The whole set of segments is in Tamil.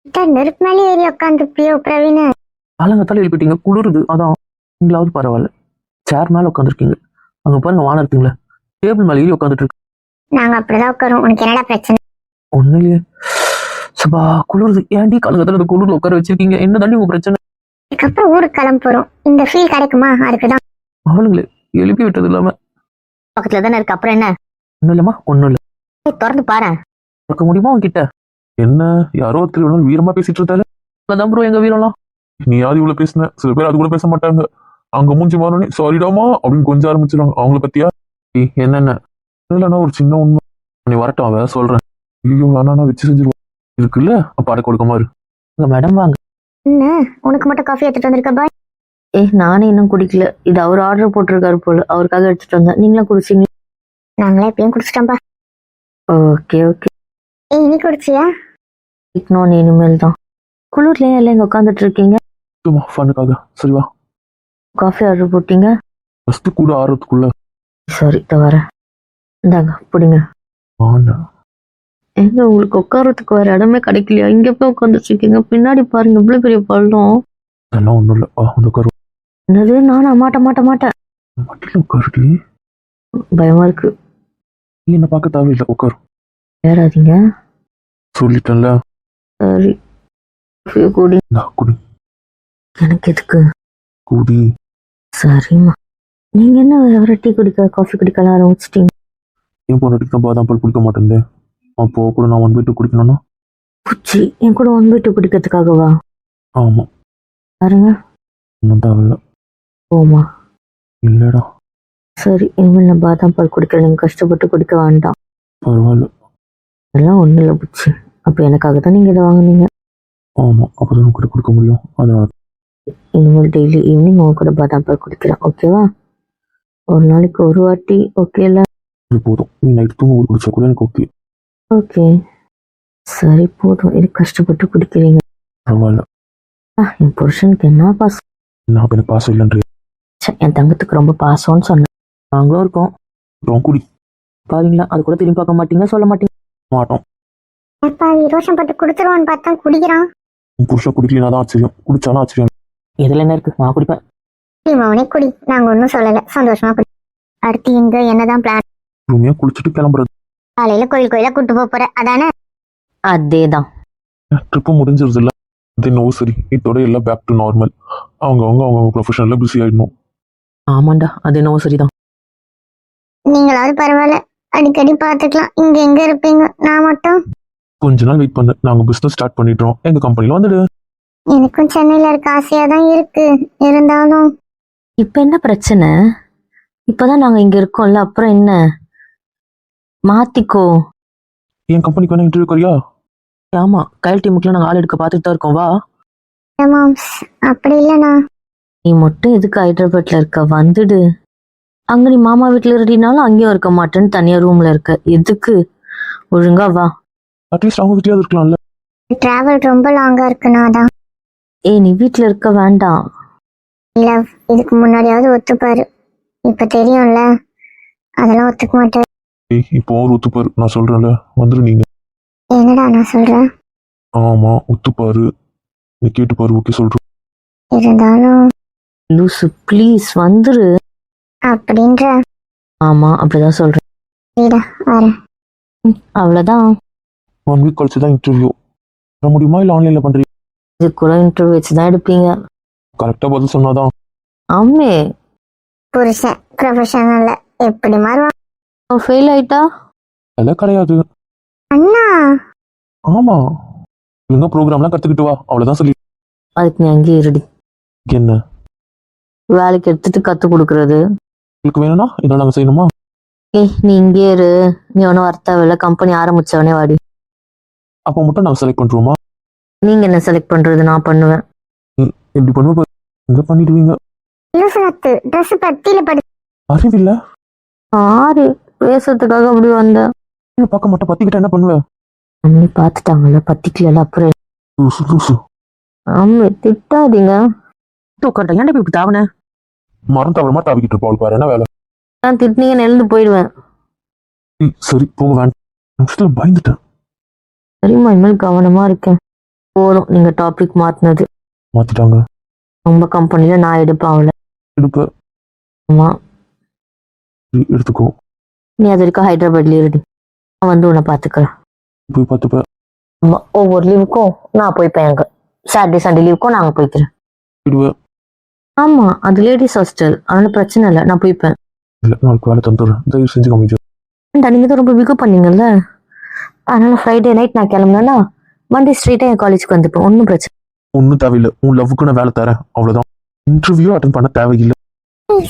நெருப்பு மேலே ஏறி உட்காந்துப்பியோ பிரவீன்? ஆலங்கத்தால எழுப்பிட்டீங்க, குளிருது. அதான் நீங்களாவது பரவாயில்ல. சேர் மேல உட்காந்துருக்கீங்க. அங்க பாருங்க வானம் இருக்குங்களே, டேபிள் மேல ஏறி உட்காந்துட்டு இருக்கு. நாங்க அப்படிதான் உட்காரோம். உனக்கு என்னடா பிரச்சனை? ஒண்ணு இல்லையே. சபா குளிருது. ஏன்டி காலங்கத்தால அந்த குளிர்ல உட்கார வச்சிருக்கீங்க? என்ன தாண்டி உங்க பிரச்சனை? இதுக்கப்புறம் ஊருக்கு கிளம்ப போறோம். இந்த ஃபீல் கிடைக்குமா? அதுக்குதான். அவளுங்களே எழுப்பி விட்டது இல்லாம. பக்கத்துல தானே இருக்கு, அப்புறம் என்ன? ஒண்ணும் இல்லம்மா, ஒண்ணும் இல்ல. திறந்து பாரு. பார்க்க முடியுமா உன்கிட்ட? என்ன யாரோ ஒருத்தர் இவ்வளவு வீரமா பேசிட்டு இருந்தாரு. அதான் ப்ரோ எங்க வீரம்லாம். நீ யாரு இவ்வளவு பேசுன? சில பேர் அது கூட பேச மாட்டாங்க. அங்க மூஞ்சி மாறனே சாரிடாமா அப்படின்னு கொஞ்சம் ஆரம்பிச்சிருவாங்க. அவங்கள பத்தியா? என்னென்ன இல்லைன்னா ஒரு சின்ன உண்மை. நீ வரட்டும், அவ சொல்றேன். ஐயோ வேணா வச்சு செஞ்சிருவோம். இருக்குல்ல, அப்ப அடை கொடுக்க மாதிரி. மேடம் வாங்க. என்ன உனக்கு மட்டும் காஃபி எடுத்துட்டு வந்திருக்க பாய்? நானே இன்னும் குடிக்கல. இது அவர் ஆர்டர் போட்டிருக்காரு போல, அவருக்காக எடுத்துட்டு வந்தேன். நீங்களும் குடிச்சிங்க? நாங்களே எப்பயும் குடிச்சிட்டோம்பா. Okay okay. நீ குடிச்சியா? இன்னொன்னு இனிமேல் தான். குளிர்லயே எல்லாம் இங்க உட்காந்துட்டு இருக்கீங்க. சும்மா ஃபனுக்காக. சரிவா, காஃபி ஆர்டர் போட்டீங்க? ஃபர்ஸ்ட் கூட ஆறுறதுக்குள்ள சாரி வரேன். இந்தாங்க பிடிங்க. ஆனா எங்க உங்களுக்கு உட்காரத்துக்கு வேற இடமே கிடைக்கலையா? இங்க போய் உட்காந்துட்டு இருக்கீங்க. பின்னாடி பாருங்க இவ்வளவு பெரிய பள்ளம். அதெல்லாம் ஒண்ணும் இல்ல. வந்து உட்காரு. என்னது? நானும் மாட்டேன். மட்டில உட்காருடி. பயமா இருக்கு. நீ என்ன பார்க்க தேவையில்லை, உட்காரு. ஏறாதீங்க. சொல்லிட்டேன்ல. சரி குடி. குடி. எனக்கு எதுக்கு? குடி. சரிம்மா. நீங்க என்ன வேற டீ குடிக்க காஃபி குடிக்கலாம் ஆரம்பிச்சிட்டீங்க? என் பொண்ணுக்கு தான் பாதாம் பால் குடிக்க மாட்டேன். அப்போ கூட நான் 1/2 குடிக்கணும்னா குச்சி என் கூட 1/2 குடிக்கிறதுக்காகவா? ஆமா. பாருங்க. ஒன்றும் தேவையில்ல. ஓமா இல்லடா. சரி இனிமேல் நான் பாதாம் பால் குடிக்கிறேன். நீங்க கஷ்டப்பட்டு குடிக்க வேண்டாம். பரவாயில்ல. அதெல்லாம் ஒன்றும் இல்லை புச்சி. அப்போ எனக்காக தான் நீங்கள் இதை வாங்குனீங்க. ஆமா, அப்போதான் உங்ககிட்ட கொடுக்க முடியும். அதனால இனிமேல் டெய்லி ஈவினிங் உங்க கூட பாதாம் பால் குடிக்கிறேன். ஓகேவா? ஒரு நாளைக்கு ஒரு வாட்டி ஓகேல? இது போதும். நீ நைட் தூங்க குடிச்சா கூட எனக்கு ஓகே. ஓகே சரி போதும். இது கஷ்டப்பட்டு குடிக்கிறீங்க. பரவாயில்ல. என் புருஷனுக்கு என்ன பாசம். நான் அப்ப எனக்கு பாசம் இல்லைன்றே. என் தங்கத்துக்கு ரொம்ப பாசம்னு சொன்னேன். நாங்களும் இருக்கோம். குடி. பாருங்களா, அது கூட திரும்பி பார்க்க மாட்டீங்க, சொல்ல மாட்டீங்க. மாட்டோம். ரோஷம் பட்டு குடுத்துருவான்னு பார்த்தா குடிக்கிறான். உன் புருஷன் குடிக்கலனா தான் ஆச்சரியம், குடிச்சாலும் ஆச்சரியம். இதுல என்ன இருக்கு? நான் குடிப்பேன். அவனே குடி, நாங்க ஒன்னும் சொல்லல. சந்தோஷமா குடி. அடுத்து எங்க என்னதான் பிளான்? ரூமியா குளிச்சுட்டு கிளம்புறது. காலையில கோயிலா கூட்டு போற அதானே? அதேதான். ட்ரிப்பு முடிஞ்சிருது இல்ல. நோ சரி, இதோட எல்லாம் பேக் டு நார்மல். அவங்க ப்ரொஃபஷனல்ல பிஸி ஆயிடணும். ஆமாண்டா, அது என்னவோ சரிதான். நீங்களாவது பரவாயில்ல, அடிக்கடி பாத்துக்கலாம். இங்க எங்க இருப்பீங்க? நான் மட்டும் கொஞ்ச நாள் வெயிட் பண்ணு. நாங்க பிசினஸ் ஸ்டார்ட் பண்ணிட்டோம். எங்க கம்பெனில வந்துடு. எனக்கும் சென்னையில இருக்க ஆசையா தான் இருக்கு. இருந்தாலும் இப்ப என்ன பிரச்சனை? இப்பதான் நாங்க இங்க இருக்கோம்ல, அப்புறம் என்ன? மாத்திக்கோ. என் கம்பெனிக்கு வேணா இன்டர்வியூ கரியா? ஆமா, கைல் டீமுக்குள்ள நாங்க ஆள் எடுக்க பார்த்துட்டு தான் இருக்கோம். வா. மாம்ஸ் அப்படி இல்லைண்ணா. நீ மட்டும் எதுக்கு ஹைதராபாத்ல இருக்க? வந்துடு. அங்க நீ மாமா வீட்டுல இருடினாலும் அங்கேயும் இருக்க மாட்டேன்னு தனியா ரூம்ல இருக்க. எதுக்கு? ஒழுங்கா வா. அட்லீஸ்ட் அவங்க வீட்லயாவது இருக்கலாம்ல. டிராவல் ரொம்ப லாங்கா இருக்குண்ணா, அதான். நீ வீட்டுல இருக்க வேண்டாம். இல்ல, இதுக்கு முன்னாடியாவது ஒத்துப்பாரு. இப்ப தெரியும்ல, அதெல்லாம் ஒத்துக்க மாட்டாரு. இப்போ ஒரு ஒத்துப்பாரு. நான் சொல்றேன்ல, வந்துரு நீங்க. என்னடா நான் சொல்றேன்? ஆமா ஒத்துப்பாரு. நீ கேட்டு பாரு. ஓகே சொல்றேன். இருந்தாலும் லூசு, ப்ளீஸ் வந்துரு. அப்படின்ற? ஆமா அப்படிதான் சொல்றேன். வரேன். அவ்வளவுதான். 1 வீக் கழிச்சு தான் இன்டர்வியூ. வர முடியுமா இல்ல ஆன்லைன்ல பண்றீங்க? இது கூட இன்டர்வியூ வச்சுதான் எடுப்பீங்க. கரெக்டா பதில் சொன்னாதான். ஆமே. புருஷன் ப்ரொஃபஷனல்ல எப்படி மாறுவான்? ஃபெயில் ஆயிட்டா? அதெல்லாம் கிடையாது. அண்ணா ஆமா, ஒழுங்கா ப்ரோக்ராம்லாம் கத்துக்கிட்டு வா, அவ்வளவுதான் சொல்லி. அதுக்கு நீ அங்கேயே இருடி. என்ன வேலைக்கு எடுத்துட்டு கத்து கொடுக்கறது? உங்களுக்கு வேணும்னா இதெல்லாம் நாங்க செய்யணுமா? நீ இங்கே இரு. நீ ஒன்னும் வர்த்தாவில்ல. கம்பெனி ஆரம்பிச்சவனே வாடி. அப்போ மட்டும் நாங்க செலக்ட் பண்றோமா? நீங்க என்ன செலக்ட் பண்றது? நான் பண்ணுவேன். எப்படி பண்ணுவ? எங்க பண்ணிடுவீங்க? ட்ரெஸ் பத்தியில படி. அறிவில்ல. ஆறு பேசுறதுக்காக அப்படி வந்த. பார்க்க மாட்டேன். பத்திக்கிட்ட என்ன பண்ணுவ? அம்மி பாத்துட்டாங்கல்ல, பத்திக்கல அப்புறம். லூசு லூசு. அம்மி திட்டாதீங்க. உட்காண்டா, ஏன்டா இப்படி தாவன? மரம் தவறமா தாவிக்கிட்டு இருப்பாள் பாரு. என்ன வேலை? நான் திட்டினீங்கன்னு எழுந்து போயிடுவேன். சரி போக வேண்டாம். பயந்துட்டேன். சரிம்மா, இனிமேல் கவனமா இருக்கேன். போதும் நீங்க டாபிக் மாத்தினது. மாத்திட்டாங்க. உங்க கம்பெனில நான் எடுப்பேன் அவளை. எடுப்ப. ஆமா, எடுத்துக்கோ. நீ அது வரைக்கும் ஹைதராபாத்ல இருடி. நான் வந்து உன்னை பாத்துக்கிறேன். போய் பார்த்துப்ப. ஆமா, ஒவ்வொரு லீவுக்கும் நான் போய்ப்பேன். அங்க சாட்டர்டே சண்டே லீவுக்கும் நான் அங்க போய்க்கிறேன். விடுவேன். ஆமா, அது லேடிஸ் ஹாஸ்டல், அதனால பிரச்சனை இல்லை, நான் போய்ப்பேன். இல்லை, நாளைக்கு வேலை தந்துடுறேன். தயவு செஞ்சு கம்மிச்சு. நீங்க தான் ரொம்ப பிகு பண்ணீங்கல்ல, அதனால ஃப்ரைடே நைட் நான் கிளம்புனேன்னா மண்டே ஸ்ட்ரெயிட்டா என் காலேஜுக்கு வந்துப்பேன். ஒன்றும் பிரச்சனை. ஒன்றும் தேவையில்லை. உன் லவ்வுக்கு நான் வேலை தரேன், அவ்வளோதான். இன்டர்வியூ அட்டன் பண்ண தேவையில்லை.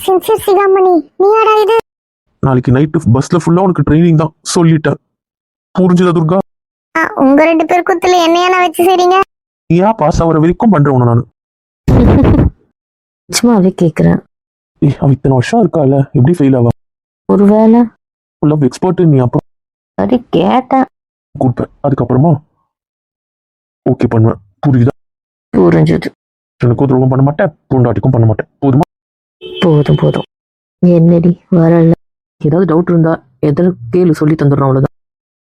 சின்சியர் சிகாமணி, நீ யாரா இது? நாளைக்கு நைட்டு பஸ்ல ஃபுல்லா உனக்கு ட்ரைனிங் தான் சொல்லிட்டேன். புரிஞ்சுதா துர்கா? உங்க 2 பேர் குத்துல என்னையா நான் வச்சு செய்றீங்க? ஏன் பாஸ் ஆகிற வரைக்கும் பண்றேன் உன்னை நான். நிச்சயமாவே கேக்குறேன். அவ இத்தனை வருஷம் இருக்கால, எப்படி ஃபெயில் ஆவா? ஒருவேளை லவ் எக்ஸ்பர்ட் நீ. அப்புறம் சரி கேட்டேன். கொடுப்பேன், அதுக்கப்புறமா ஓகே பண்ணுவேன். புரியுதா? புரிஞ்சது. எனக்கும் துரோகம் பண்ண மாட்டேன், பூண்டாட்டிக்கும் பண்ண மாட்டேன். போதுமா? போதும் போதும். என்னடி வரல? ஏதாவது டவுட் இருந்தா எதிர கேளு, சொல்லி தந்துடுறோம், அவ்வளவுதான்.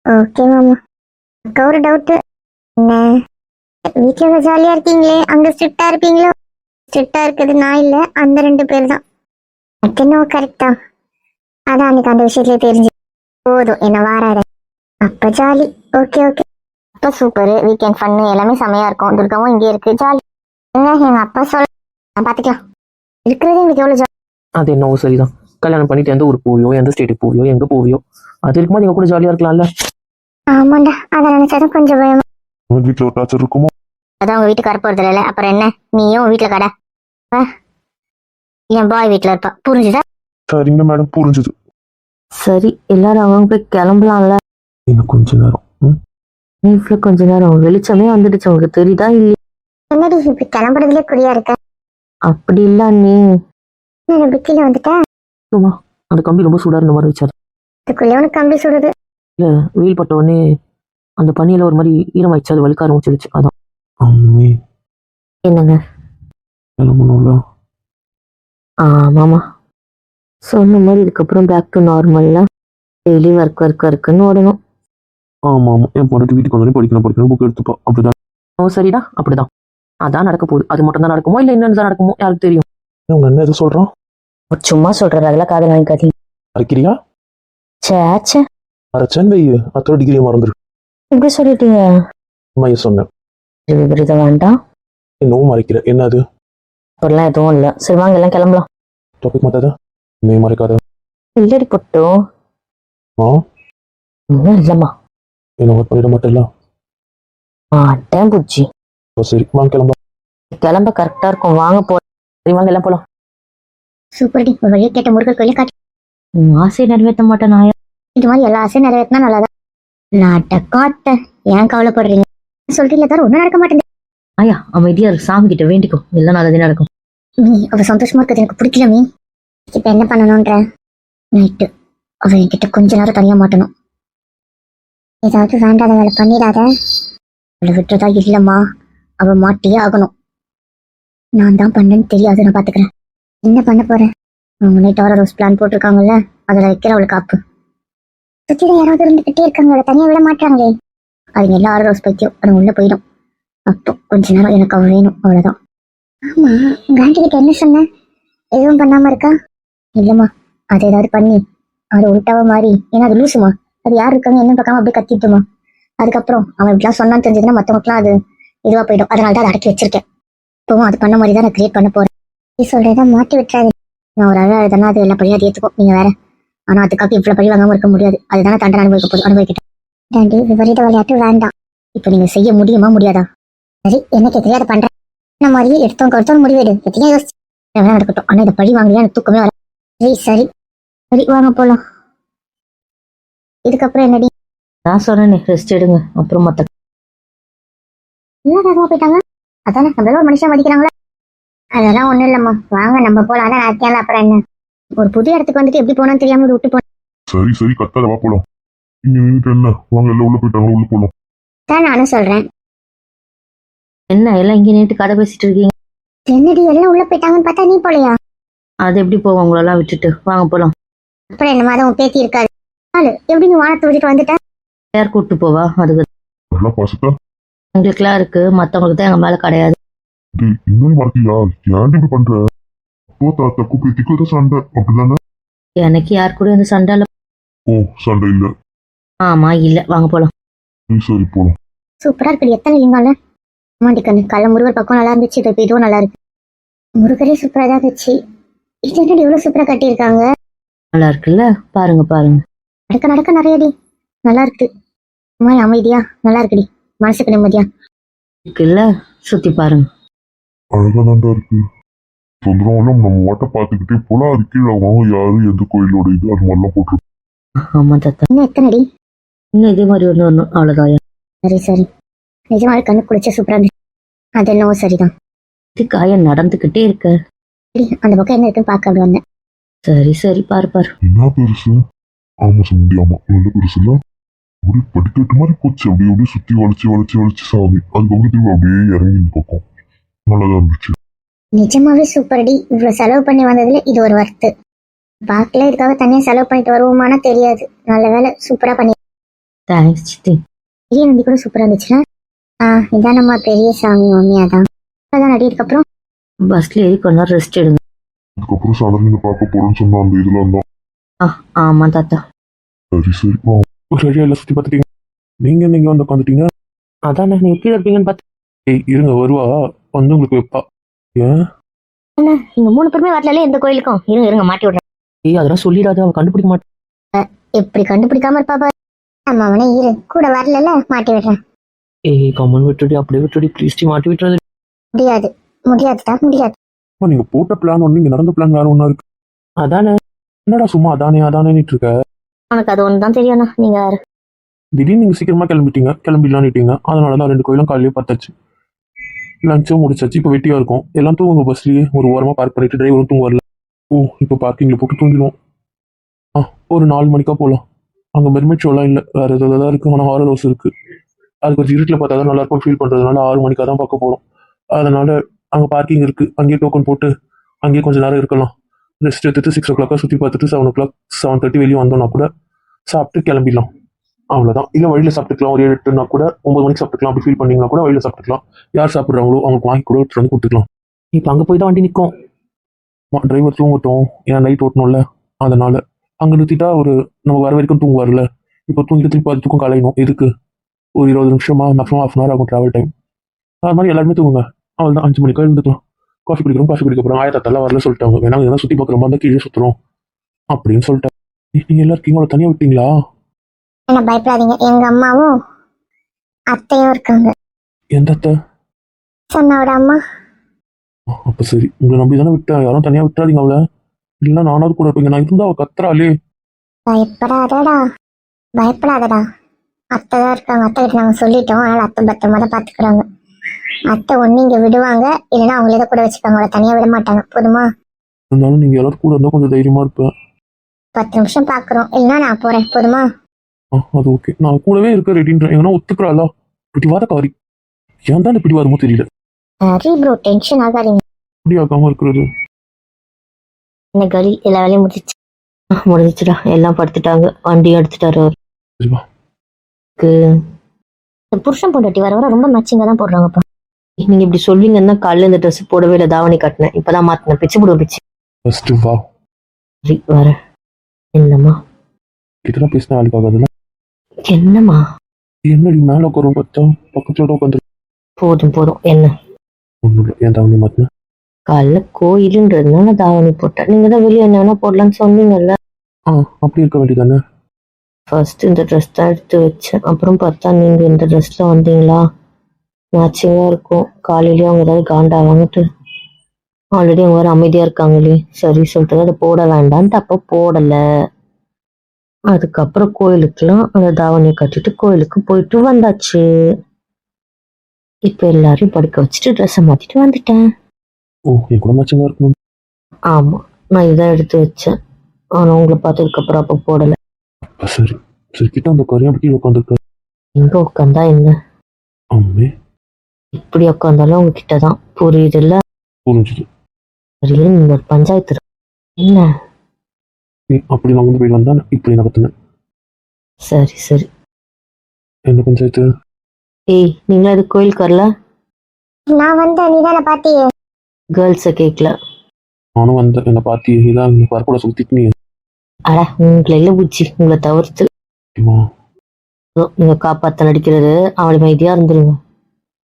ஓகே மாமா. அக்கா ஒரு டவுட். என்ன, வீட்டுல ஜாலியா இருக்கீங்களே, அங்க ஸ்ட்ரிக்டா இருப்பீங்களோ? ஸ்ட்ரிக்டா இருக்குது நான் இல்ல, அந்த 2 பேர் தான். எனக்கு என்ன கரெக்டா? அதான் அன்னைக்கு அந்த விஷயத்துல தெரிஞ்சு போதும், என்ன வாராத. அப்ப ஜாலி. Okay okay. அப்ப சூப்பர். வீக்கெண்ட் ஃபன்னு எல்லாமே செமையா இருக்கும். துர்காவும் இங்கே இருக்கு, ஜாலி. எங்க அப்பா சொல்ல, நான் பாத்துக்கலாம். இருக்கிறதே எங்களுக்கு எவ்வளவு ஜாலி. அது என்னவோ சரிதான். கல்யாணம் பண்ணிட்டு எந்த ஊருக்கு போவியோ, எந்த ஸ்டேட்டுக்கு போவியோ, எங்க போவியோ, அது இருக்கும்போது எங்க கூட ஜாலியா இருக்கலாம்ல. ஆமாண்டா, அதை நினைச்சாதான் கொஞ்சம் பயமா. உங்க வீட்டுல ஒரு டார்ச்சர் இருக்குமோ? அதான் உங்க வீட்டுக்கு வரப்போறது இல்ல, அப்புறம் என்ன? நீயும் வீட்டுல கடை என் பாய் வீட்டுல இருப்பா. புரிஞ்சுதா? சரிங்க மேடம், புரிஞ்சுது. சரி, எல்லாரும் அவங்க போய் கிளம்பலாம்ல. இன்னும் கொஞ்ச நேரம். நீ கொஞ்ச நேரம் வெளிச்சமே வந்துடுச்சு, உங்களுக்கு தெரியுதா இல்லையா? என்னடி இப்படி கிளம்புறதுலயே குறியா இருக்க? அப்படி இல்ல நீ புத்தியில வந்துட்டேன். சும்மா அந்த கம்பி ரொம்ப சூடா இருந்த மாதிரி வச்சாரு. அதுக்குள்ளே உனக்கு கம்பி சுடுது. இல்ல, வெயில் பட்ட உடனே அந்த பனியில ஒரு மாதிரி ஈரமாயிடுச்சு, அது வலிக்க ஆரம்பிச்சிருச்சு. அதான். அம்மி என்னங்க? கிளம்பணும்ல. ஆமாமா, சொன்ன மாதிரி இதுக்கப்புறம் பேக் டு நார்மல்ல டெய்லி ஒர்க்குன்னு ஓடணும். ஆமா ஆமா, என் பொண்ணு வீட்டுக்கு வந்தோடனே படிக்கணும் புக் எடுத்துப்பா. அப்படிதான். ஓ சரிடா, அப்படிதான். அதான் நடக்க போகுது. அது மட்டும் தான் நடக்குமோ இல்ல இன்னொன்னு தான் நடக்குமோ யாருக்கு தெரியும். உங்க அண்ணன் எது சொல்றான்? சும்மா சொல்றாரு, அதெல்லாம் காதல் வாங்கிக்காதீங்க. அரைக்கிறியா? சேச்சே, அரைச்சேன் வை. அத்தோட டிகிரியை மறந்துரு. இப்படி சொல்லிட்டீங்க. அம்மைய சொன்னேன். விபரீதம் வேண்டாம். என்னவும் மறைக்கிற. என்ன அது? அப்படிலாம் எதுவும் இல்லை. சரி வாங்க, எல்லாம் கிளம்பலாம். டாபிக் மாத்தாத, மே மறைக்காத. இல்லடி பொட்டும். ஆ ஒன்றும் இல்லம்மா. என்ன ஒர்க் பண்ணிட மாட்டேல்ல? மாட்டேன் புச்சி. சரி வாங்க கிளம்ப. கிளம்ப கரெக்டா இருக்கும், வாங்க போ. சரி வாங்க எல்லாம் போலாம். சூப்பர்டி. ஒரு வழியை கேட்ட முருகர் கோயில காட்டி. ஆசையை நிறைவேற்ற மாட்டேன் நான். இது மாதிரி எல்லா ஆசையும் நிறைவேற்றினா நல்லாதான். நாட்ட காட்ட ஏன் கவலைப்படுறீங்க? சொல்றீங்களா தவிர ஒன்றும் நடக்க மாட்டேங்குது. ஐயா அமைதியா இருக்கு, சாமி கிட்ட வேண்டிக்கும், எல்லாம் நல்லதே நடக்கும். மீ அவ சந்தோஷமா இருக்கிறது எனக்கு பிடிக்கல. மீ இப்ப என்ன பண்ணணும்ன்ற? நைட்டு அவ என்கிட்ட கொஞ்ச நேரம் தனியா மாட்டணும். ஏதாவது வேண்டாத வேலை பண்ணிடாத. அவளை விட்டுறதா இல்லம்மா, அவ மாட்டியே ஆகணும். நான் தான் பண்ணேன்னு தெரியாது, நான் பாத்துக்கிறேன். என்ன பண்ண போறேன்? அவங்க நைட் ஆர ரோஸ் பிளான் போட்டிருக்காங்கல்ல, அதுல வைக்கிற அவளுக்கு காப்பு. சுத்தில யாராவது இருந்துகிட்டே இருக்காங்க, அவளை தனியா விட மாட்டாங்களே. அதுங்க எல்லாம் ஆர ரோஸ் பைத்தியம், அது உள்ள போயிடும். அப்போ கொஞ்ச நேரம் எனக்கு அவ வேணும், அவ்வளவுதான். ஆமா, உங்க ஆண்டி கிட்ட என்ன சொன்ன? எதுவும் பண்ணாம இருக்கா? இல்லம்மா, அது ஏதாவது பண்ணி அது உள்டாவ மாறி, ஏன்னா அது லூசுமா, அது யார் இருக்காங்க என்ன பார்க்காம அப்படியே கத்திட்டுமா. அதுக்கப்புறம் அவன் இப்படிலாம் சொன்னான்னு தெரிஞ்சதுன்னா மற்றவங்களுக்குலாம் அது இதுவா போயிடும். அதனால தான் அதை அடக்கி வச்சிருக்கேன். இப்பவும் அது பண்ண மாதிரி தான் நான் கிரியேட் பண்ண போறேன். நீ சொல்றதா மாட்டி விட்டுறாது. நான் ஒரு அழுதானா அது எல்லா பழியும் அது ஏற்றுக்கும், நீங்க வேற. ஆனா அதுக்காக இவ்வளவு பழி வாங்காம இருக்க முடியாது. அதுதானே தண்டனை அனுபவிக்கிட்டேன். தாண்டி விபரீத விளையாட்டு வேண்டாம். இப்ப நீங்க செய்ய முடியுமா முடியாதா? சரி, எனக்கு தெரியாத பண்றேன். இந்த மாதிரி எடுத்தவங்க ஒருத்தவங்க முடிவெடு. எத்தனையோ யோசிச்சு வேணா இருக்கட்டும். ஆனா இதை பழி வாங்கலையா எனக்கு தூக்கமே வர. சரி சரி சரி வாங்க போலாம். இதுக்கப்புறம் என்னடி? நான் சொன்னேனே, ரெஸ்ட் எடுங்க, அப்புறம் மத்த என்ன வேகமா போயிட்டாங்க? அதானே நம்மள ஒரு மனுஷன் மதிக்கிறாங்களா? அதெல்லாம் ஒண்ணும் இல்லம்மா, வாங்க நம்ம போலாம். அதான் நான் அப்புறம் என்ன, ஒரு புது இடத்துக்கு வந்துட்டு எப்படி போனான்னு தெரியாம விட்டு போனேன். சரி கத்தாத, வா போலாம். இங்க நின்னுட்டு என்ன? வாங்க எல்லாம் உள்ள போயிட்டாங்க, உள்ள போலாம். தான் நானும் சொல்றேன். என்ன எல்லாம் இங்கே நேற்று கதை பேசிட்டு இருக்கீங்க? என்னடி எல்லாம் உள்ள போயிட்டாங்கன்னு பார்த்தா நீ போலையா? அது எப்படி போவோம் உங்களெல்லாம் விட்டுட்டு? வாங்க போலாம். அப்புறம் என்ன மாதிரி உன் பேத்தி இருக்காது. எப்படி நீ வானத்தை விட்டுட்டு வந்துட்ட? யார் கூப்பிட்டு போவா? அதுக்கு நல்லா பாசத்தா எங்களுக்குலாம் இருக்கு, மத்தவங்களுக்கு தான் எங்க மேல கிடையாது. டேய் இன்னும் மறக்கலையா? ஏன்டி இப்படி பண்ற? அப்போ தாத்தா கூப்பிட்டு தான் சண்டை அப்படிதானே? எனக்கு யார் கூட இந்த சண்டை இல்ல. ஓ சண்டை இல்ல. ஆமா இல்ல, வாங்க போலாம். சரி போலாம். சூப்பரா இருக்கு. எத்தனை லிங்கால ஆமாண்டி கண்ணு. கல்ல முருகர் பக்கம் நல்லா இருந்துச்சு. இப்போ இதுவும் நல்லா இருக்கு. முருகரே சூப்பரா தான் இருந்துச்சு. இது என்னடி இவ்வளவு சூப்பரா கட்டியிருக்காங்க. நல்லா இருக்குல்ல, பாருங்க பாருங்க. நடக்க நடக்க நிறையடி நல்லா இருக்கு. அம்மா அமைதியா நல்லா இருக்குடி. மனசுக்கு நிம்மதியா இருக்குல்ல, சுத்தி பாருங்க. அழகா தாண்டா இருக்கு. தொந்தரவு நம்ம வாட்ட பார்த்துக்கிட்டே போலாம். அது கீழே வாங்க யாரு எந்த கோயிலோட இது அது மாதிரிலாம் போட்டு. ஆமா தாத்தா, இன்னும் எத்தனைடி? இன்னும் இதே மாதிரி ஒண்ணு வரணும், அவ்வளவுதான். சரி சரி. நிஜமாவே கண்ணு குளிச்ச சூப்பரா இருந்துச்சு. அது என்னவோ சரிதான். இதுக்காக நடந்துகிட்டே இருக்க. டி, அந்த பக்கம் என்ன இருக்குன்னு பார்க்க அப்படி வந்தேன். சரி சரி, பாரு பாரு. என்ன பெருசு? ஆமா முடியாமா நல்ல பெருசு இல்ல. அப்படியே படிக்கட்டு மாதிரி போச்சு. அப்படியே அப்படியே சுத்தி வளைச்சு வளைச்சு வளைச்சு சாமி. அதுக்கப்புறம் திரும்பி அப்படியே இறங்கி இந்த பக்கம் நல்லாதான் இருந்துச்சு. நிஜமாவே சூப்பர் டி. இவ்வளவு செலவு பண்ணி வந்ததுல இது ஒரு வர்த்து. பார்க்கல இதுக்காக தனியா செலவு பண்ணிட்டு வருவோமானா தெரியாது. நல்ல வேலை சூப்பரா பண்ணி. தேங்க்ஸ் சித்தி. பெரிய நந்தி கூட சூப்பரா இருந்துச்சுன்னா இதான் நம்ம பெரிய சாமி மம்மி. அதான் நடி. இதுக்கப்புறம் பஸ்ல ஏறி கொஞ்ச நேரம் ரெஸ்ட் எடுங்க. அதுக்கப்புறம் சடங்கு பார்க்க போறேன்னு சொன்னா அந்த இதுல இருந்தான். ஆமா தாத்தா. சரி சரி வா. ஒரு வழியா எல்லாம் சுற்றி பார்த்துட்டீங்க. நீங்கள் வந்து உட்காந்துட்டீங்க. அதானே நீங்கள் கீழே இருப்பீங்கன்னு பார்த்து. ஏய் இருங்க, வருவா வந்து உங்களுக்கு வைப்பா. ஏன்? நீங்க 3 பேருமே வரல எந்த கோயிலுக்கும். இருங்க இருங்க மாட்டி விடுறேன். ஏய் அதெல்லாம் சொல்லிடாத, அவள் கண்டுபிடிக்க மாட்டேன். எப்படி கண்டுபிடிக்காம இருப்பா பாரு. ஆமா அவனே இரு கூட வரல மாட்டி விடுறேன். ஏய் கம்மன் விட்டுடி, அப்படியே விட்டுடி, ப்ளீஸ்டி மாட்டி விட்டுறது. முடியாது முடியாதுடா முடியாது. நீங்க போட்ட பிளான் ஒண்ணு, இங்க நடந்த பிளான் வேற ஒண்ணா இருக்கு. அதானே. என்னடா சும்மா அதானே அதானேன்னு இருக்க. உனக்கு அது ஒண்ணுதான் தெரியும்ண்ணா. நீங்க யாரு? திடீர்னு நீங்கள் சீக்கிரமாக கிளம்பிடலான்னுட்டீங்க. அதனால தான் 2 கோயிலும் காலையிலே பார்த்தாச்சு. லஞ்சும் முடிச்சாச்சு. இப்போ வெட்டியாக இருக்கும். எல்லாம் தூங்குங்க பஸ்லேயே. ஒரு ஓரமாக பார்க் பண்ணிட்டு டிரைவரும் தூங்க வரல. ஓ இப்போ பார்க்கிங்கில் போட்டு தூங்கிடுவோம். ஒரு 4 மணிக்கா போகலாம். அங்கே மெர்மெட் ஷோலாம் இல்லை, வேறு ஏதாவது தான் இருக்குது. ஆனால் ஹாரர் ஹவுஸ் இருக்குது. அது கொஞ்சம் இருட்டில் பார்த்தா தான் நல்லாயிருக்கும் ஃபீல் பண்ணுறதுனால 6 மணிக்காக தான் பார்க்க போகிறோம். அதனால் அங்கே பார்க்கிங் இருக்குது. அங்கேயே டோக்கன் போட்டு அங்கேயே கொஞ்சம் நேரம் இருக்கலாம். ரெஸ்ட் எடுத்துட்டு 6 o'clock சுற்றி பார்த்துட்டு 7 o'clock 7:30 வெளியே வந்தோம்னா கூட சாப்பிட்டு கிளம்பிடலாம். அவ்வளோதான். இல்லை வழியில் சாப்பிட்டுக்கலாம். ஒரு 7-8னா கூட 9 மணிக்கு சாப்பிட்டுக்கலாம். அப்படி ஃபீல் பண்ணிங்கன்னா கூட வழியில் சாப்பிட்டுக்கலாம். யார் சாப்பிட்றாங்களோ அவங்களுக்கு வாங்கி கூட எடுத்துட்டு வந்து கொடுத்துக்கலாம். இப்போ அங்கே போய் தான் வண்டி நிற்கும். டிரைவர் தூங்கட்டும், ஏன்னா நைட் ஓட்டணும்ல. அதனால் அங்கே நிறுத்திட்டா நம்ம வர வரைக்கும் தூங்குவார்ல. இப்போ தூங்கிட்டு திருப்பி அது தூக்கம் கலையணும். இதுக்கு ஒரு 20 நிமிஷமா மேக்ஸிமம் ½ hour ஆகும் ட்ராவல் டைம். அது மாதிரி எல்லாருமே தூங்குங்க. அவள் தான் 5 மணிக்கா இருந்துக்கலாம். காஃபி குடிக்க போகிறோம். ஆயத்தாத்தெல்லாம் வரல சொல்லிட்டாங்க. வேணா எதனா சுற்றி பார்க்குற மாதிரி தான் கீழே சுற்றுறோம் அப்படின்னு சொல்லிட்டாங்க. நீங்கள் எல்லாம் இருக்கீங்களா? தனியாக விட்டீங்களா? என்ன பயப்படாதீங்க. எங்க அம்மாவும் அத்தையும் இருக்காங்க. எந்த அத்தை? சொன்னோட அம்மா. அப்போ சரி, உங்களை நம்பி தானே விட்டேன். யாரும் தனியாக விட்டுறாதீங்க அவளை. இல்லை நானாவது கூட இருப்பீங்க. நான் இருந்தால் அவள் கத்துறாளே. பயப்படாதடா பயப்படாதடா. அத்தை தான் இருக்காங்க. அத்தை கிட்ட நாங்கள் சொல்லிட்டோம். அதனால அத்தை பத்திரமா தான் பார்த்துக்கிறாங்க. அத்தை ஒன்று இங்கே விடுவாங்க, இல்லைன்னா அவங்களே தான் கூட வச்சுக்காங்க. அவளை தனியாக விட மாட்டாங்க. போதுமா? இருந்தாலும் நீங்கள் எல்லாரும் கூட இருந்தால் கொஞ்சம் தைரியமாக இருப்பேன். 10 நிமிஷம் பார்க்குறோம், இல்லைன்னா நான் போகிறேன். போதுமா? அது ஓகே. நான் கூடவே இருக்க ரெடின்றேன். எங்கன்னா ஒத்துக்கிறாளா? பிடிவாத காரி. ஏன் தான் இந்த பிடிவாதமோ தெரியல. சரி ப்ரோ, டென்ஷன் ஆகாதீங்க. இப்படி ஆகாமல் இருக்கிறது. இந்த கலி எல்லா வேலையும் முடிச்சிச்சு. முடிஞ்சிச்சுடா, எல்லாம் படுத்துட்டாங்க. வண்டியும் எடுத்துட்டாரு அவரு. சரிவா. இந்த புருஷன் பொண்டாட்டி வர வர ரொம்ப மேட்சிங்காக தான் போடுறாங்கப்பா. நீங்க இப்படி சொல்வீங்கன்னா காலையில இந்த ட்ரெஸ் போடவே இல்லை, தாவணி கட்டினேன். இப்பதான் மாத்தினேன். பிச்சு போடுவோம் பிச்சு. ஃபஸ்ட்டு வா. சரி வர. என்னம்மா? கிட்ட பேசினா வேலைக்கு ஆகாதுல்ல. என்னம்மா? என்னடி மேலே உட்காரும் பார்த்தா பக்கத்தோட உட்காந்து. போதும் போதும். என்ன? ஒன்றும் இல்லை. ஏன் தாவணி மாத்தின? காலைல கோயிலுன்றதுனால தாவணி போட்டேன். நீங்க தான் வெளியே என்ன வேணா போடலான்னு சொன்னீங்கல்ல. அப்படி இருக்க வேண்டியதானே. ஃபர்ஸ்ட் இந்த ட்ரெஸ் தான் எடுத்து வச்சேன். அப்புறம் பார்த்தா நீங்க இந்த ட்ரெஸ்ல வந்தீங்களா, மேட்சிங்கா இருக்கும். காலையிலயும் அவங்க ஏதாவது காண்டாவாங்கட்டு. ஆல்ரெடி அவங்க வேற அமைதியா இருக்காங்களே, சரி சொல்லிட்டு அதை போட வேண்டான்ட்டு அப்போ போடல. அதுக்கப்புறம் கோயிலுக்குலாம் அந்த தாவணியை கட்டிட்டு கோயிலுக்கு போயிட்டு வந்தாச்சு. இப்ப எல்லாரையும் படுக்க வச்சுட்டு ட்ரெஸ்ஸை மாத்திட்டு வந்துட்டேன். ஓ என் கூட மேட்சிங்காக இருக்கணும். ஆமா, நான் இதான் எடுத்து வச்சேன். ஆனா உங்களை பார்த்ததுக்கு அப்புறம் அப்ப போடல. சரி சரி, கிட்ட அந்த கரையா அப்படி உட்காந்துருக்க. எங்க உட்காந்தா என்ன? அம்மே இப்படி உட்காந்தாலும் உங்ககிட்ட தான் புரியுதுல்ல. புரிஞ்சுது. சரி நீங்க ஒரு பஞ்சாயத்து என்ன? அப்படி நான் வந்து போய் வந்தா இப்படி நான் கத்துனேன். சரி சரி. என்ன பஞ்சாயத்து? ஏய் நீங்களும் அது கோயிலுக்கு வரல? நான் வந்த நீ தானே பாத்தியே. கேர்ள்ஸை கேட்கல. நானும் வந்து என்னை பார்த்து இதான் இங்கே வரக்கூட சொல்லி திட்டினீங்க. அட உங்களை இல்லை பூச்சி, உங்களை தவிர்த்து நீங்க காப்பாத்த நடிக்கிறது அவளை மைதியா இருந்துருங்க,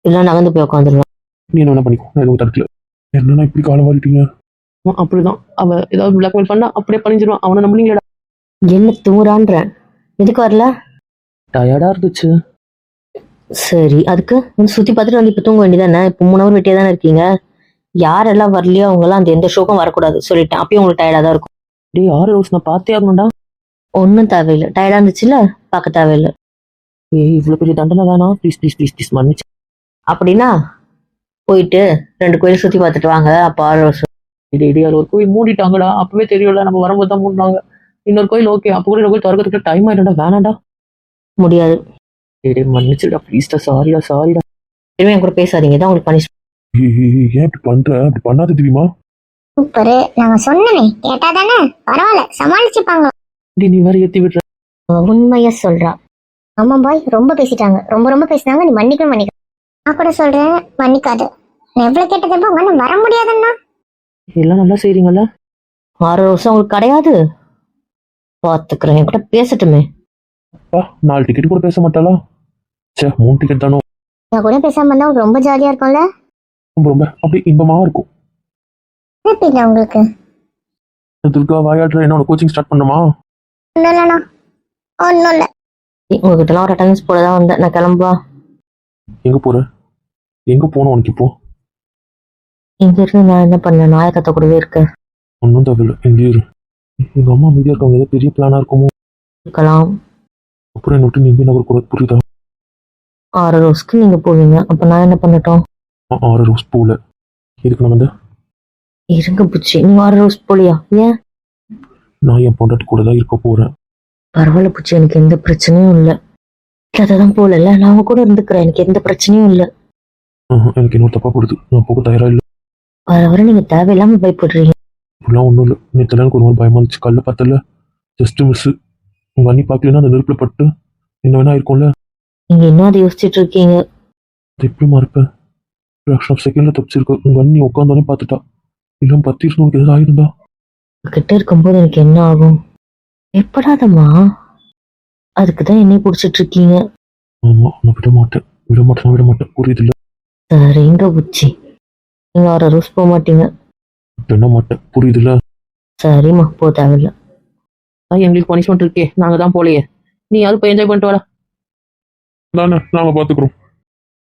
இல்லை நகர்ந்து போய் உட்காந்துருவேன். நீ என்ன வேணா பண்ணிக்கோ, நான் எதுவும் தடுக்கல. என்னன்னா இப்படி காலம் வாரிட்டீங்க? அப்படிதான் அவ ஏதாவது பிளாக்மெயில் பண்ணா அப்படியே பண்ணிச்சிருவான். அவனை நம்பினீங்களா? என்ன தூங்குறான்றேன். எதுக்கு வரல? டயர்டா இருந்துச்சு. சரி, அதுக்கு வந்து சுத்தி பார்த்துட்டு வந்து இப்ப தூங்க வேண்டியதானே? இப்போ 3 ஹவர் வெட்டியா தானே இருக்கீங்க. யாரெல்லாம் வரலையோ அவங்கெல்லாம் அந்த எந்த ஷோக்கும் வரக்கூடாது சொல்லிட்டேன். அப்பயும் உங்களுக்கு டயர்டா தான் இருக்கும். டேய் 6 ரோஸ் நான் பார்த்தே ஆகணும்டா. ஒன்றும் தேவையில்லை, டயர்டா இருந்துச்சுல, பார்க்க தேவையில்லை. ஏய் இவ்வளவு பெரிய தண்டனை வேணாம், ப்ளீஸ் ப்ளீஸ் ப்ளீஸ் ப்ளீஸ் மன்னிச்சு. அப்படின்னா போயிட்டு 2 கோயில் சுத்தி பார்த்துட்டு வாங்க. அப்போ 6 வருஷம். டேய் அது ஒரு கோயில் மூடிட்டாங்கடா, அப்பவே தெரியல, நம்ம வரும்போது தான் மூடினாங்க. இன்னொரு கோயில் ஓகே, அப்போ கூட கோயில் திறக்கிறதுக்கு டைம் ஆயிடும்டா. வேணாண்டா. முடியாது. டேய் மன்னிச்சுடா ப்ளீஸ்டா, சாரிடா. இனிமே என் கூட பேசாதீங்க, தான் உங்களுக்கு பனிஷ். ஏன் இப்படி பண்ற? அப்படி பண்ணாத தெரியுமா? சூப்பரு, நாங்க சொன்னனே கேட்டா தானே, பரவாயில்ல சமாளிச்சுப்பாங்க. டேய் நீ வேற ஏத்தி விடுற. உண்மையா சொல்றா. ஆமா பாய், ரொம்ப பேசிட்டாங்க, ரொம்ப பேசினாங்க. நீ மன்னிக்க. நான் கூட சொல்றேன் மன்னிக்காத. நான் எவ்வளவு கேட்டதப்போ உங்க வர முடியாதுன்னா. எல்லாம் நல்லா செய்றீங்கல்ல? 6 வருஷம் உங்களுக்கு கிடையாது. பார்த்துக்கிறேன், என் கூட பேசட்டுமே. அப்பா 4 டிக்கெட் கூட பேச மாட்டாளா? சே 3 டிக்கெட் தானோ. நான் கூட பேசாம இருந்தா உங்களுக்கு ரொம்ப ஜாலியா இருக்கும்ல. ரொம்ப அப்படி இன்பமா இருக்கும். இல்ல உங்களுக்கு துர்கா வாயாடுற, என்ன கோச்சிங் ஸ்டார்ட் பண்ணுமா? ஒன்னும் இல்லண்ணா, ஒன்னும் இல்ல. உங்ககிட்ட எல்லாம் ஒரு அட்டண்டன்ஸ் போட தான் வந்தேன். நான் கிளம்புவா. எங்க போற? எங்க போகணும் உனக்கு இப்போ? இங்க இருந்து நான் என்ன பண்ணேன்? நாயக்கத்தை கூடவே இருக்க. ஒன்றும் தவிர எங்கே இரு. எங்க அம்மா அமைதியா இருக்காங்க, ஏதோ பெரிய பிளானா இருக்குமோ. இருக்கலாம். அப்புறம் என்ன விட்டு நீங்க நகர் கூட புரியுதா? 6 ரோஸ்க்கு நீங்க போவீங்க, அப்ப நான் என்ன பண்ணட்டும்? 6 ரோஸ் போல எதுக்கு நான் வந்து? இருங்க புச்சி, நீ 6 ரோஸ் போலியா? ஏன்? நான் என் பொண்டாட்டி கூட தான் இருக்க போறேன். பரவாயில்ல புச்சி, எனக்கு எந்த பிரச்சனையும் இல்லை. அதான் போல, நான் உங்க கூட இருந்துக்கிறேன், எனக்கு எந்த பிரச்சனையும் இல்லை. எனக்கு இன்னொரு தப்பா போடுது, நான் போக தயாரா இல்லை. வர நீங்க தேவையில்லாம பயப்படுறீங்க. இப்படிலாம் ஒன்றும் இல்லை. நேற்று எனக்கு ஒரு மாதிரி பயமா இருந்துச்சு. கல்ல பார்த்தல ஜஸ்ட் மிஸ். உங்க அண்ணி பார்க்கலன்னா அந்த நெருப்புல பட்டு என்ன வேணா இருக்கும்ல. நீங்க இன்னும் அதை யோசிச்சுட்டு இருக்கீங்க. அது எப்படி மறுப்பேன்? ஃபிராக்ஷன் ஆஃப் செகண்ட்ல தப்பிச்சிருக்கு. உங்க அண்ணி உட்காந்தோடனே பார்த்துட்டா. இல்லை 10 வருஷம் உனக்கு எதாவது ஆயிருந்தா? கிட்ட இருக்கும்போது எனக்கு என்ன ஆகும்? எப்படாதம்மா, அதுக்குதான் என்னை பிடிச்சிட்டு இருக்கீங்க. ஆமா நான் விட மாட்டேன். புரியுது இல்ல? சரிங்க புச்சி, நீங்க 6 ரோஸ் போக மாட்டீங்க. விட மாட்டேன், புரியுது இல்ல? சரிம்மா, போக தேவையில்ல. எங்களுக்கு பனிஷ்மெண்ட் இருக்கே, நாங்க தான் போலையே. நீ யாரும் போய் என்ஜாய் பண்ணிட்டு வரா தானே, நாங்க பாத்துக்கிறோம்.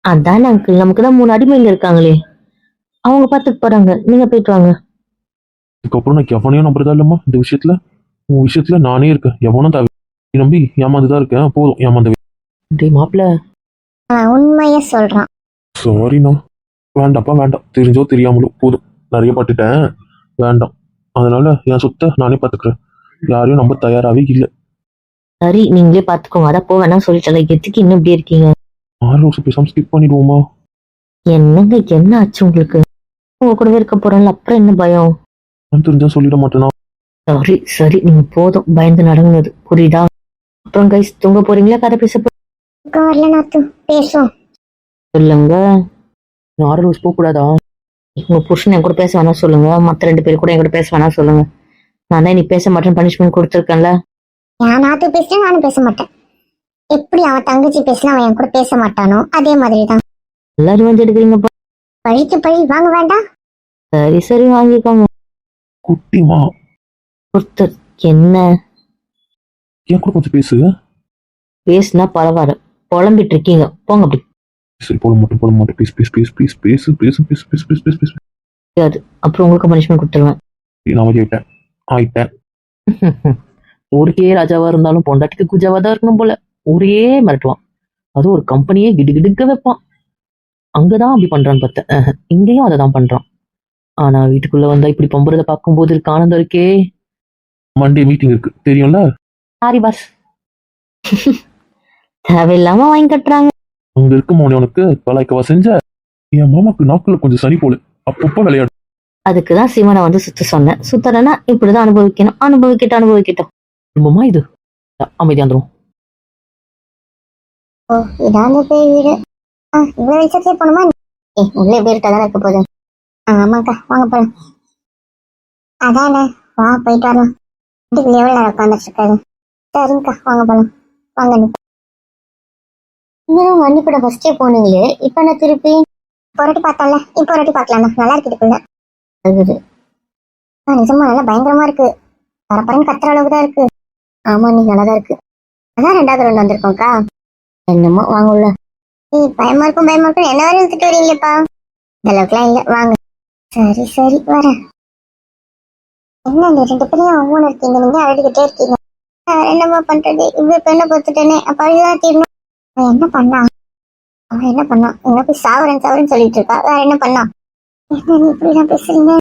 அதான் அங்கிள், நமக்கு தான் 3 அடிமைங்க இருக்காங்களே, அவங்க பார்த்துட்டு போறாங்க. நீங்க போயிட்டு வாங்க. இதுக்கப்புறம் நான் எவனையும் நம்புறதா இல்லம்மா இந்த விஷயத்துல. உன் விஷயத்துல நானே இருக்கேன், எவனும் தேவை. நீ நம்பி ஏமாந்துதான் இருக்கேன், போதும் ஏமாந்தவே. டேய் மாப்பிள்ள, உண்மையா சொல்றான். சாரிண்ணா. வேண்டாம், தெரிஞ்சோ தெரியாமலோ போதும், நிறைய பட்டுட்டேன், வேண்டாம். அதனால என் சொத்தை நானே பாத்துக்கிறேன். யாரையும் நம்ப தயாராகவே இல்லை. சரி, நீங்களே பாத்துக்கோங்க. அதான் போவேன்னா சொல்லிட்டல, எதுக்கு இன்னும் இப்படி இருக்கீங்க? 6 வருஷம் பேசாம ஸ்கிப் பண்ணிடுவோமா? என்னங்க, என்ன ஆச்சு உங்களுக்கு? உங்க கூடவே இருக்க போறேன்ல, அப்புறம் என்ன பயம்? நான் தெரிஞ்சா சொல்லிட மாட்டேனா? சரி, நீங்க போதும் பயந்து நடங்குனது, புரியுதா? அப்புறம் கைஸ், தூங்க போறீங்களா, கதை பேச வரல நாத்து, பேசும். சொல்லுங்க. 6 வருஷம் போக கூடாதா? உங்க புருஷன் என் கூட பேச வேணா சொல்லுங்க, மத்த 2 பேர் கூட என் கூட பேச வேணா சொல்லுங்க. நான் தான் நீ பேச மாட்டேன் பனிஷ்மெண்ட் கொடுத்துருக்கேன்ல. நான் நாத்து பேசுறேன், நானும் பேச மாட்டேன். எப்படி அவன் தங்கச்சி பேசினா அவன் என் கூட பேச மாட்டானோ அதே மாதிரிதான். எல்லாரும் வந்து எடுக்கிறீங்க. பழிக்கு பழி வாங்க வேண்டாம். சரி வாங்கிக்கோங்க. குட்டிமா ஒருத்தர் என்ன என் கூட கொஞ்சம் பேசுனா பரவாயில்ல, புலம்பிட்டு இருக்கீங்க, போங்க அப்படி. சரி போட மாட்டேன். பேசு. அப்புறம் உங்களுக்கு பனிஷ்மெண்ட் கொடுத்துருவேன். நான் ஆயிட்டேன். ஊருக்கே ராஜாவா இருந்தாலும் பொண்டாட்டிக்கு குஜாவா தான் இருக்கணும் போல. ஊரையே மிரட்டுவான். அதுவும் ஒரு கம்பெனியே கிடுகிடுக்க வைப்பான். அங்கதான் அப்படி பண்றான்னு பார்த்தேன். இங்கேயும் அதை தான் பண்றான். ஆனா வீட்டுக்குள்ள வந்தா இப்படி பம்புறத பார்க்கும்போது இருக்கு ஆனந்தம் இருக்கே. மண்டே மீட்டிங் இருக்கு தெரியும்ல? Sorry boss. தேவையில்லாம வாங்கி கட்டுறாங்க. அங்க இருக்க மோனே உனக்கு பலாய்க்கவா செஞ்ச? என் மாமாக்கு நாக்குல கொஞ்சம் சனி போல, அப்பப்ப விளையாடு. அதுக்குதான் சிவனை வந்து சுத்த சொன்னேன். சுத்தலன்னா இப்படிதான் அனுபவிக்கணும். அனுபவிக்கட்டும். குடும்பமா இது அமைதியாந்துரும். இதான் அந்த பேய் வீடு. இவ்வளவு வெளிச்சத்துலயே போகணுமா? உள்ள எப்படி இருக்காதான் இருக்க போகுது. ஆமாக்கா வாங்க போலாம். அதானே வா போயிட்டு வரலாம். வீட்டுக்குள்ள எவ்வளவு நேரம் உட்காந்துட்டு இருக்காது. சரிங்கக்கா வாங்க போலாம். வாங்க நீ இன்னும் வண்டி கூட ஃபர்ஸ்டே போனீங்களே, இப்ப என்ன திருப்பி? பொரட்டி பார்த்தோம்ல, இப்போ பொரட்டி பார்க்கலாம். நல்லா இருக்குதுக்குள்ள இருக்குது. நிஜமா நல்லா பயங்கரமா இருக்கு. பரப்பரன்னு கத்துற அளவுக்கு தான் இருக்கு. ஆமா நீ நல்லாதான் இருக்கு. அதான் 2வது ரவுண்ட் வந்திருக்கோம்க்கா. என்னமோ வாங்க உள்ள. பயமா இருக்கும் என்ன வரை இழுத்துட்டு வரீங்களேப்பா? இந்த அளவுக்குலாம் இல்ல வாங்க. சரி சரி வரேன். என்ன இந்த 2 பேரையும் அவ்வளோ இருக்கீங்க, நீங்க அழுதுகிட்டே இருக்கீங்க. என்னம்மா பண்றது, இவ்வளவு பெண்ணை பொறுத்துட்டேனே. அப்ப அழுதான் தீரணும். அவன் என்ன பண்ணா என்ன போய் சாவரேன்னு சொல்லிட்டு இருக்கா. வேற என்ன பண்ணா? என்ன நீ இப்படிலாம் பேசுறீங்க?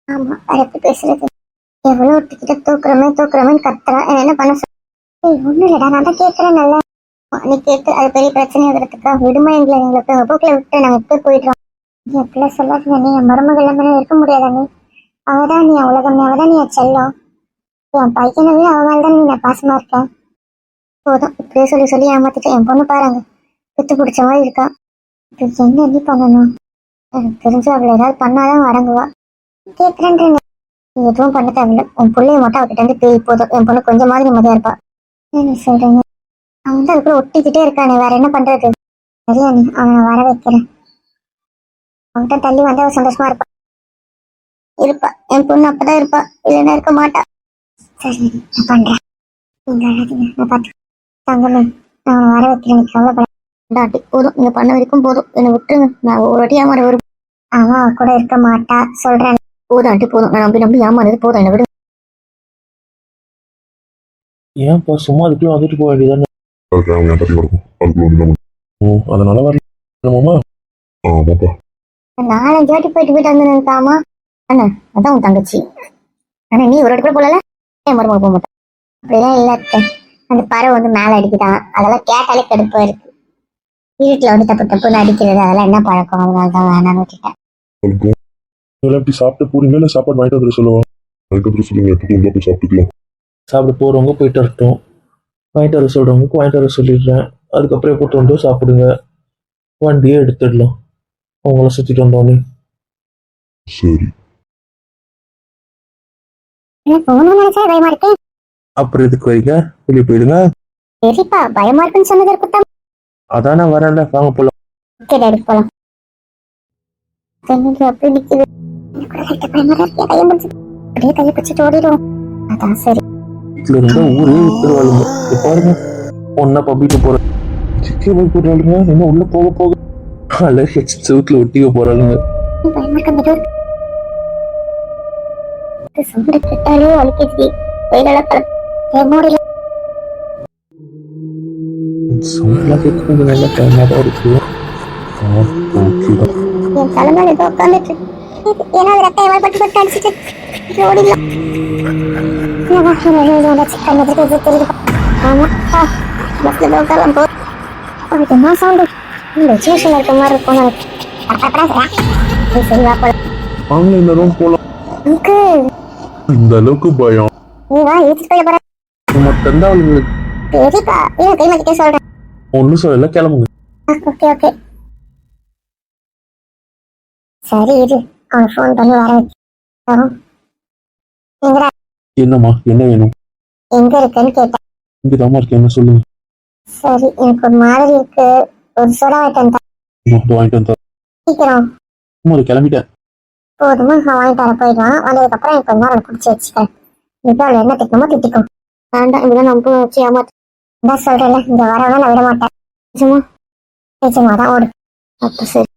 ஆமா வேற எப்படி பேசுறது? எவ்வளவு ஒருத்திக்கிட்ட தூக்குறமேன்னு கத்துறா. என்ன பண்ண ஒண்ணும் இல்லடா, நான் தான் கேட்கறேன். நல்லா நீ கேட்டு அது பெரிய பிரச்சனை ஆகிறதுக்கா? விடுமா எங்களுக்கு போக்கில விட்டு நாங்க எப்போ போயிடுறோம். நீ எப்படிலாம் சொல்லாதீங்க. நீ என் மருமகள் எல்லாமே இருக்க முடியாதா? நீ அவதான் நீ உலகம், அவதான் நீ செல்லம். என் பையனவே அவ மேலதான் நீ நான் பாசமா இருக்கேன். போதும் இப்படியே சொல்லி ஏமாத்திட்டு என் பொண்ணு பாருங்க குத்து பிடிச்ச மாதிரி இருக்கா. இது என்ன நீ பண்ணணும்? எனக்கு தெரிஞ்சு அவளை ஏதாவது பண்ணாதான் அடங்குவா. கேட்கறேன். நீ எதுவும் பண்ண தேவையில்ல. உன் பிள்ளைய மட்டும் அவகிட்ட இருந்து பேய் போதும். என் பொண்ணு கொஞ்சம் மாதிரி நிம்மதியா இருப்பா. என்ன சொல்றீங்க? அவன் வந்து அதுக்குள்ள ஒட்டிக்கிட்டே இருக்கானே, வேற என்ன பண்றது? சரியா நீ அவனை வர வைக்கிறேன். அவன்கிட்ட தள்ளி வந்து அவ சந்தோஷமா இருப்பா. என் பொண்ணு அப்பதான் இருப்பா, இல்லைன்னா இருக்க மாட்டா. சரி நான் பண்றேன். நீங்க அழாதீங்க, நான் பார்த்து தங்கமே. நான் அவனை வர வைக்கிறேன். கவலைப்படாட்டி போதும். நீங்க பண்ண வரைக்கும் போதும். என்னை விட்டுருங்க. நான் ஒரு வாட்டி ஏமாற வரும். அவன் அவ கூட இருக்க மாட்டா சொல்றேன். போதும் ஆண்டி போதும். நான் நம்பி ஏமாறது போதும். என்னை விடு. ஏன்ப்பா சும்மா அதுக்குள்ள வந்துட்டு போக வேண்டியதானே? அதுக்கு அவன் என் தட்டி வரணும். அதுக்குள்ள வந்து அதனால வரலாமா? ஆமாப்பா. 4-5 வாட்டி போயிட்டு வந்துருக்காமா. அண்ணா அதான் உன் தங்கச்சி. ஆனா நீ ஒரு வாட்டி கூட போகல. என் மருமக போக மாட்டான். அப்படிலாம் இல்ல. அந்த பறவை வந்து மேல அடிக்குதான். அதெல்லாம் கேட்டாலே கடுப்பா இருக்கு. வீட்டுல வந்து தப்புன்னு அடிக்கிறது அதெல்லாம் என்ன பழக்கம்? அதனாலதான் வேணான்னு விட்டுட்டேன். இப்படி சாப்பிட்டு போறீங்க இல்லை சாப்பாடு வாங்கிட்டு வந்துட சொல்லுவோம். வாங்கிட்டு வந்து சொல்லுங்க. எப்போ உள்ள போய் சாப்பிட்டுக்கலாம். சாப்பிட போறவங்க போயிட்டு வரட்டும். வாங்கிட்டு வர சொல்றவங்களுக்கு வாங்கிட்டு வர சொல்லிடுறேன். அதுக்கப்புறம் எப்போ தோண்டோ சாப்பிடுங்க. வண்டியே எடுத்துடலாம் அவங்கள சுத்திட்டு வந்தோடனே. சரி. பயமா இருக்கு. அப்புறம் எதுக்கு வைங்க, வெளியே போயிடுங்க. சரிப்பா பயமா இருக்குன்னு சொன்னது இருக்கட்டும். அதான் நான் வரேன்ல, வாங்க போலாம். போலாம். அப்படி நிக்குது. அப்படியே கையை பிடிச்சிட்டு ஓடிடும். அதான் சரி. வீட்டுல இருந்தா ஊரே விட்டுருவாளுங்க. பாருங்க ஒன்னா பப்பிட்டு போற சிக்கி போய் போடுறாளுங்க. இன்னும் உள்ள போக அழகு செவுத்துல ஒட்டிக்க போறாளுங்க. சவுண்ட் கேட்டாலே வலிக்குது. சவுண்ட்லாம் கேட்க கொஞ்சம் நல்ல டைமா தான் இருக்கு. என் தலைமையில ஏதோ உட்காந்துட்டு ஏன்னா ரத்த எவ்வளவு பட்டு அடிச்சுட்டு ஓடிடலாம். என்ன சவுண்டு? சின்ன இருக்க மாதிரி இருக்கும். சரி வா போலாம். வாங்க இந்த ரூம் போலாம். இந்த அளவுக்கு பயம். நீ வா ஏற்றிட்டு போய் போற. மட்டும் தான் அவளுங்களுக்கு சரிப்பா கை மாத்திக்க சொல்றேன். ஒன்னும் சொல்லல, கிளம்புங்க. ஓகே ஓகே சரி இரு. அவன் ஃபோன் பண்ணி வர வச்சு. எங்கடா? என்னம்மா என்ன வேணும்? எங்க இருக்குன்னு கேட்டேன். இங்கதாம்மா இருக்கேன், என்ன சொல்லுங்க. சரி எனக்கு ஒரு மாதிரி இருக்கு. ஒரு சோடா வாங்கிட்டு வந்தா சீக்கிரம். கிளம்பிட்டேன். போதுமா வாங்கிட்டு வர போயிடுவான். வந்ததுக்கு அப்புறம் எனக்கு கொஞ்ச நேரம் பிடிச்சி வச்சுக்கிறேன். இப்போ அவளை என்ன திட்டமோ திட்டிக்கும். வேண்டாம் இப்படிதான் நம்ம வச்சு ஏமாத்தான் சொல்றேன்ல. இந்த வரவெல்லாம் நான் விட மாட்டேன். நிஜமா நிஜமா தான் ஓடு. அப்ப சரி